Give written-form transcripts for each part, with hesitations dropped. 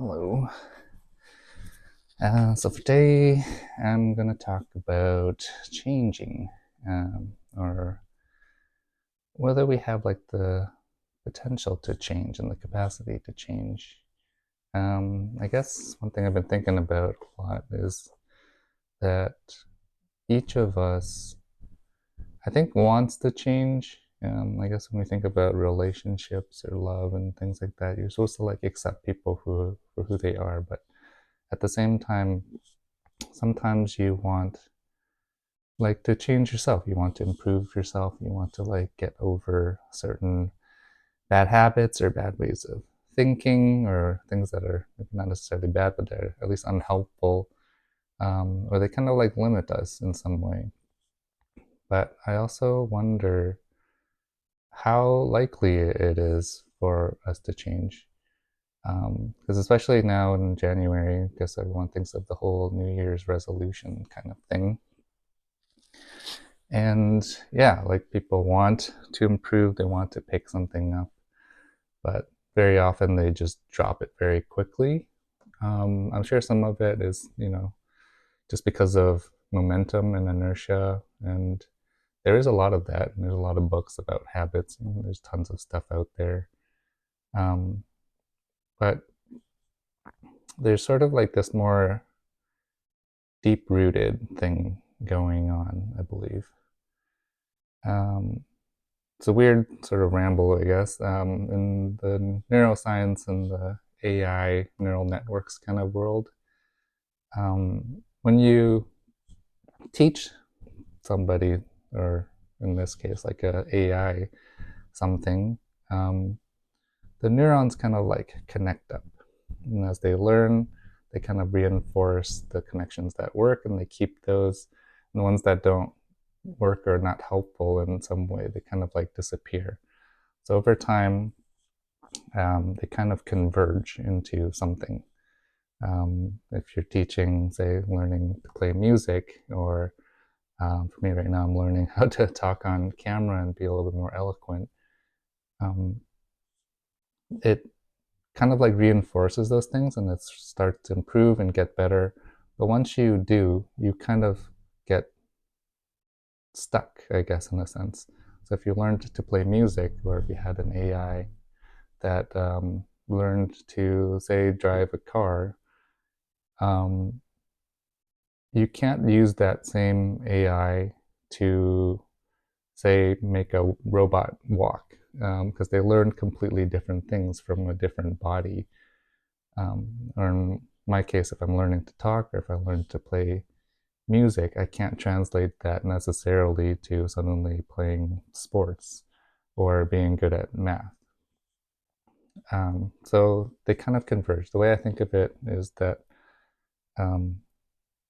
Hello. So for today, I'm going to talk about changing, or whether we have like the potential to change and the capacity to change. I guess one thing I've been thinking about a lot is that each of us, I think, wants to change. I guess when we think about relationships or love and things like that, you're supposed to like accept people for who they are, but at the same time, sometimes you want like to change yourself. You want to improve yourself. You want to like get over certain bad habits or bad ways of thinking or things that are not necessarily bad, but they're at least unhelpful, or they kind of like limit us in some way. But I also wonder how likely it is for us to change. Because especially now in January, I guess everyone thinks of the whole New Year's resolution kind of thing. And yeah, like people want to improve, they want to pick something up, but very often they just drop it very quickly. I'm sure some of it is, just because of momentum and inertia. And there is a lot of that. And there's a lot of books about habits. And there's tons of stuff out there. Um, but there's sort of like this more deep rooted thing going on, I believe. Um, it's a weird sort of ramble, I guess. In the neuroscience and the AI neural networks kind of world, when you teach somebody, or in this case, like a AI something, um, the neurons kind of like connect up, and as they learn, they kind of reinforce the connections that work, and they keep those. And the ones that don't work or not helpful in some way, they kind of like disappear. So over time, they kind of converge into something. If you're teaching, say, learning to play music, or for me right now, I'm learning how to talk on camera and be a little bit more eloquent. Um, it kind of like reinforces those things, and it starts to improve and get better. But once you do, you kind of get stuck, I guess, in a sense. So if you learned to play music, or if you had an AI that learned to, say, drive a car, um, you can't use that same AI to, say, make a robot walk, because they learn completely different things from a different body. Or in my case, if I'm learning to talk or if I learn to play music, I can't translate that necessarily to suddenly playing sports or being good at math. So they kind of converge. The way I think of it is that um,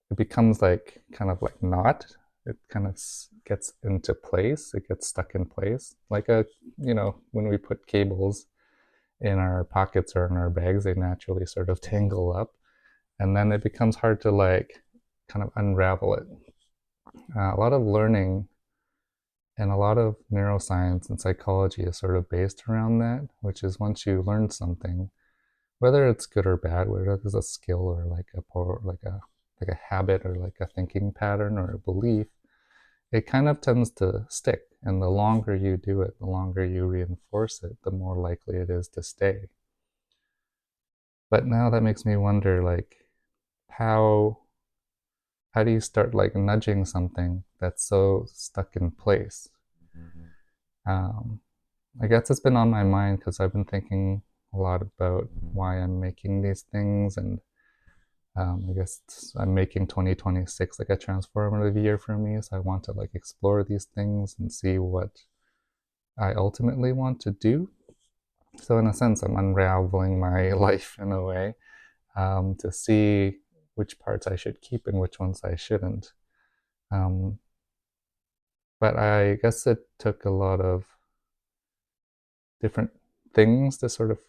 it becomes like kind of like not. It kind of gets into place. It gets stuck in place. Like when we put cables in our pockets or in our bags, they naturally sort of tangle up, and then it becomes hard to like kind of unravel it. A lot of learning and a lot of neuroscience and psychology is sort of based around that, which is once you learn something, whether it's good or bad, whether it's a skill or like a habit or like a thinking pattern or a belief, it kind of tends to stick. And the longer you do it, the longer you reinforce it, the more likely it is to stay. But now that makes me wonder, like, how how do you start like nudging something that's so stuck in place? Um, I guess it's been on my mind because I've been thinking a lot about why I'm making these things, and I guess I'm making 2026 like a transformative year for me. So I want to like explore these things and see what I ultimately want to do. So in a sense, I'm unraveling my life in a way, to see which parts I should keep and which ones I shouldn't. Um, but I guess it took a lot of different things to sort of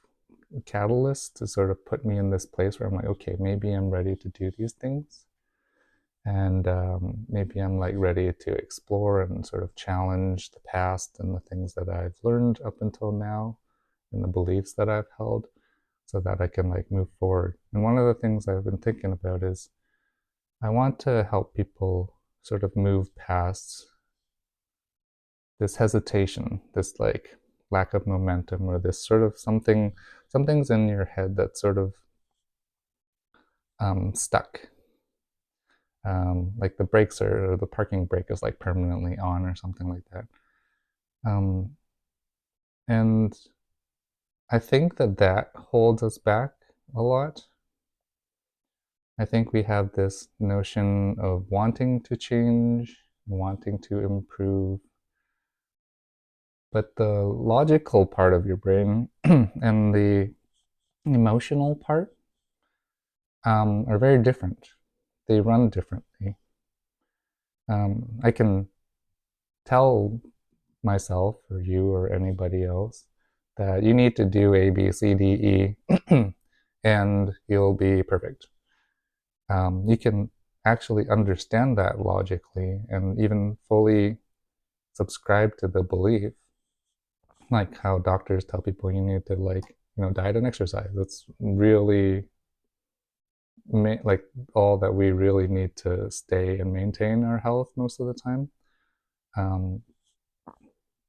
catalyst to sort of put me in this place where I'm like, okay, maybe I'm ready to do these things. And maybe I'm like ready to explore and sort of challenge the past and the things that I've learned up until now and the beliefs that I've held. so that I can like move forward. And one of the things I've been thinking about is I want to help people sort of move past this hesitation, this like lack of momentum, or this sort of something's in your head that's sort of stuck. Like the brakes or the parking brake is like permanently on or something like that. Um, and I think that holds us back a lot. I think we have this notion of wanting to change, wanting to improve, but the logical part of your brain and the emotional part are very different. They run differently. I can tell myself or you or anybody else that you need to do A, B, C, D, E, and you'll be perfect. You can actually understand that logically and even fully subscribe to the belief, like how doctors tell people you need to diet and exercise. That's really like all that we really need to stay and maintain our health most of the time. Um,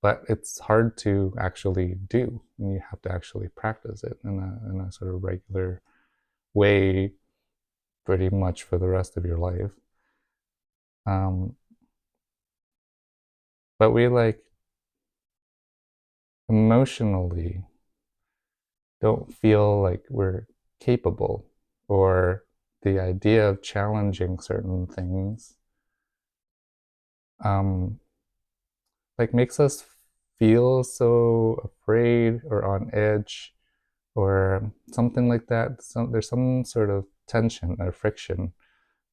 but it's hard to actually do, and you have to actually practice it in a sort of regular way pretty much for the rest of your life. Um, but we like emotionally don't feel like we're capable, or the idea of challenging certain things um, like makes us feel so afraid or on edge or something like that. There's some sort of tension or friction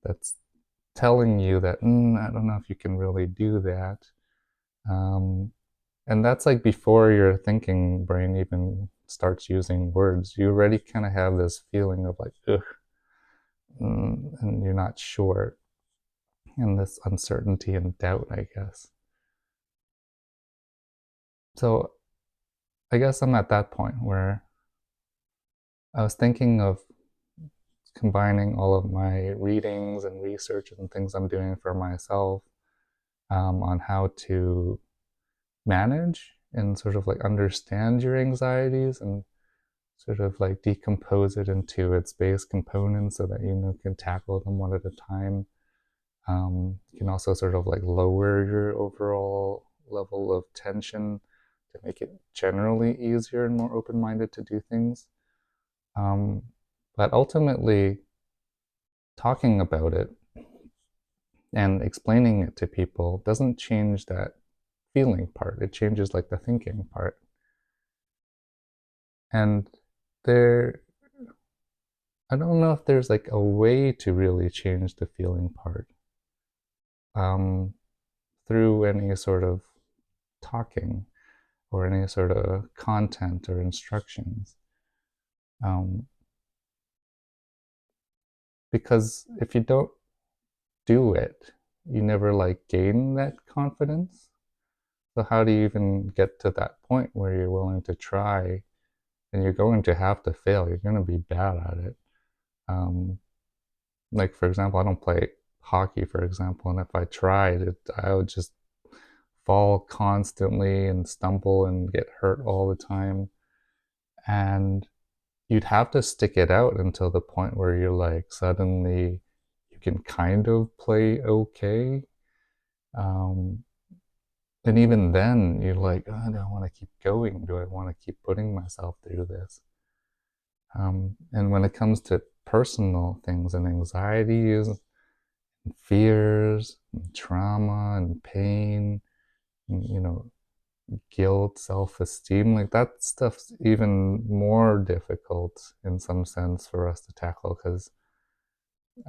that's telling you that I don't know if you can really do that. Um, and that's like before your thinking brain even starts using words. You already kind of have this feeling of like, ugh, and you're not sure, and this uncertainty and doubt, I guess. So I guess I'm at that point where I was thinking of combining all of my readings and research and things I'm doing for myself on how to manage and sort of like understand your anxieties and sort of like decompose it into its base components so that you can tackle them one at a time. You can also sort of like lower your overall level of tension to make it generally easier and more open-minded to do things. Um, but ultimately, talking about it and explaining it to people doesn't change that feeling part. It changes like the thinking part. And there, I don't know if there's like a way to really change the feeling part um, through any sort of talking or any sort of content or instructions. Um, because if you don't do it, you never like gain that confidence. So how do you even get to that point where you're willing to try, and you're going to have to fail? You're going to be bad at it. Um, like for example, I don't play hockey, for example, and if I tried it, I would just fall constantly and stumble and get hurt all the time. And you'd have to stick it out until the point where you're like suddenly you can kind of play okay. Um, and even then, you're like, oh, do I want to keep going? Do I want to keep putting myself through this? And when it comes to personal things and anxieties, and fears, and trauma, and pain, and, guilt, self-esteem, like that stuff's even more difficult in some sense for us to tackle because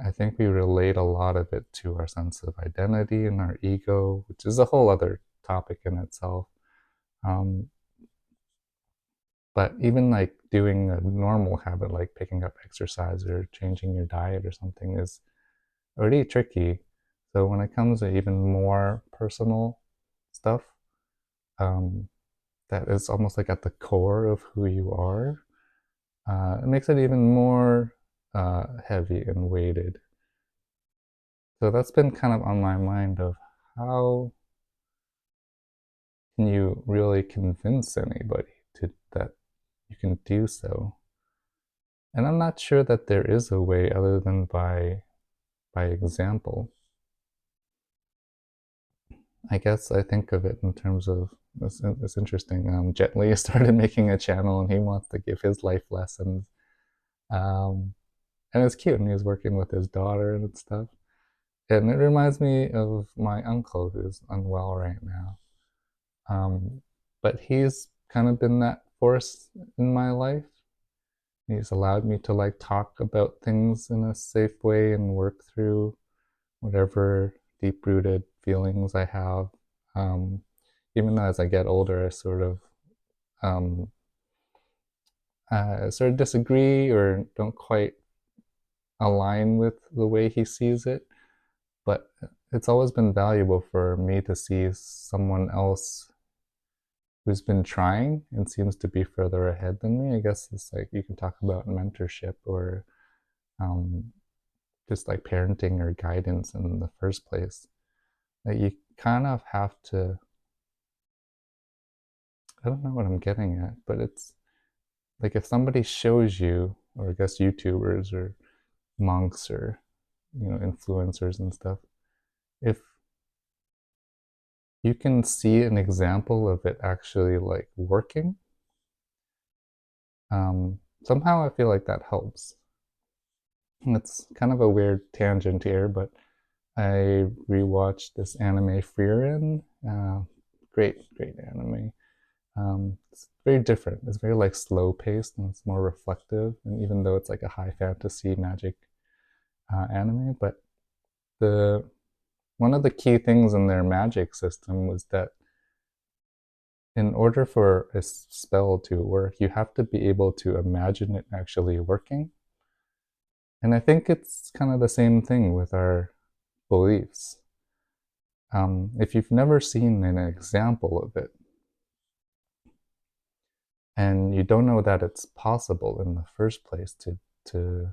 I think we relate a lot of it to our sense of identity and our ego, which is a whole other topic in itself. Um, but even like doing a normal habit like picking up exercise or changing your diet or something is already tricky. So when it comes to even more personal stuff, um, that is almost like at the core of who you are, it makes it even more heavy and weighted. So that's been kind of on my mind of how can you really convince anybody that you can do so? And I'm not sure that there is a way other than by example. I guess I think of it in terms of it's interesting. Jet Li started making a channel and he wants to give his life lessons. Um, and it's cute, and he's working with his daughter and stuff. And it reminds me of my uncle who's unwell right now. Um, but he's kind of been that force in my life. He's allowed me to like talk about things in a safe way and work through whatever deep rooted feelings I have. Um, Even though as I get older, I um, sort of disagree or don't quite align with the way he sees it. But it's always been valuable for me to see someone else who's been trying and seems to be further ahead than me. I guess it's like you can talk about mentorship or um, just like parenting or guidance in the first place. That you kind of have to, I don't know what I'm getting at, but it's like if somebody shows you, or I guess YouTubers or monks or influencers and stuff, if you can see an example of it actually like working, somehow I feel like that helps. It's kind of a weird tangent here, but I rewatched this anime Frieren. Great anime. It's very different. It's very like slow paced and it's more reflective. And even though it's like a high fantasy magic anime, but the one of the key things in their magic system was that in order for a spell to work, you have to be able to imagine it actually working. And I think it's kind of the same thing with our beliefs. If you've never seen an example of it, and you don't know that it's possible in the first place to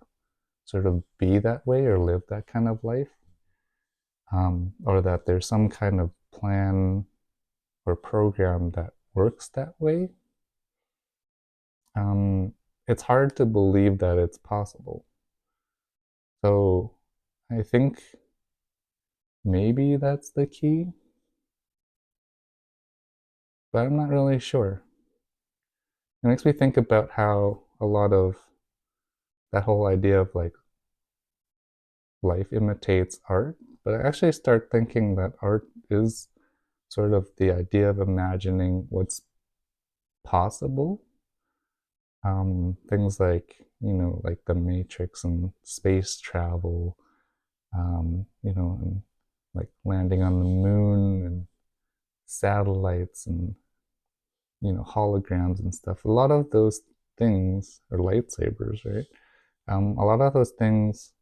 sort of be that way or live that kind of life, or that there's some kind of plan or program that works that way, um, it's hard to believe that it's possible. So I think maybe that's the key, but I'm not really sure. It makes me think about how a lot of that whole idea of like life imitates art, but I actually start thinking that art is sort of the idea of imagining what's possible. Things like, like the Matrix and space travel, and like landing on the moon and satellites and, holograms and stuff. A lot of those things are lightsabers, right? A lot of those things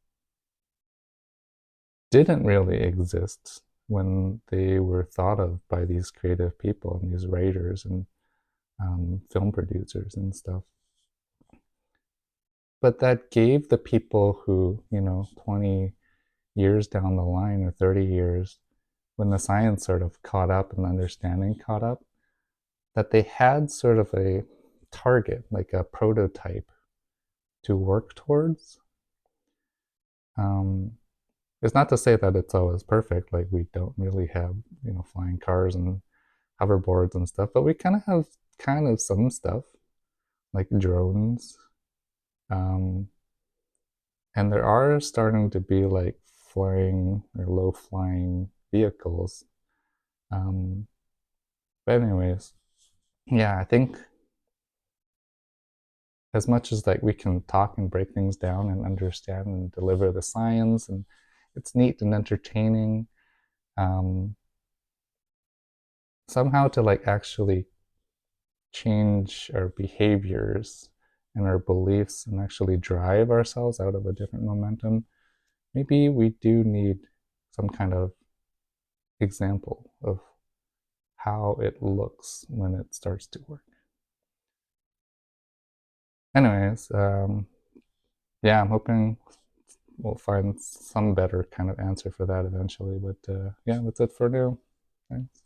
didn't really exist when they were thought of by these creative people and these writers and film producers and stuff. But that gave the people who, 20 years down the line or 30 years, when the science sort of caught up and the understanding caught up, that they had sort of a target, like a prototype to work towards. Um, it's not to say that it's always perfect, like we don't really have, flying cars and hoverboards and stuff, but we kind of have kind of some stuff like drones. Um, and there are starting to be like flying or low flying vehicles. Um, but anyways, yeah, I think as much as like we can talk and break things down and understand and deliver the science, and it's neat and entertaining, um, somehow to like actually change our behaviors and our beliefs and actually drive ourselves out of a different momentum, maybe we do need some kind of example of how it looks when it starts to work. Anyways, yeah, I'm hoping we'll find some better kind of answer for that eventually. But yeah, that's it for now. Thanks.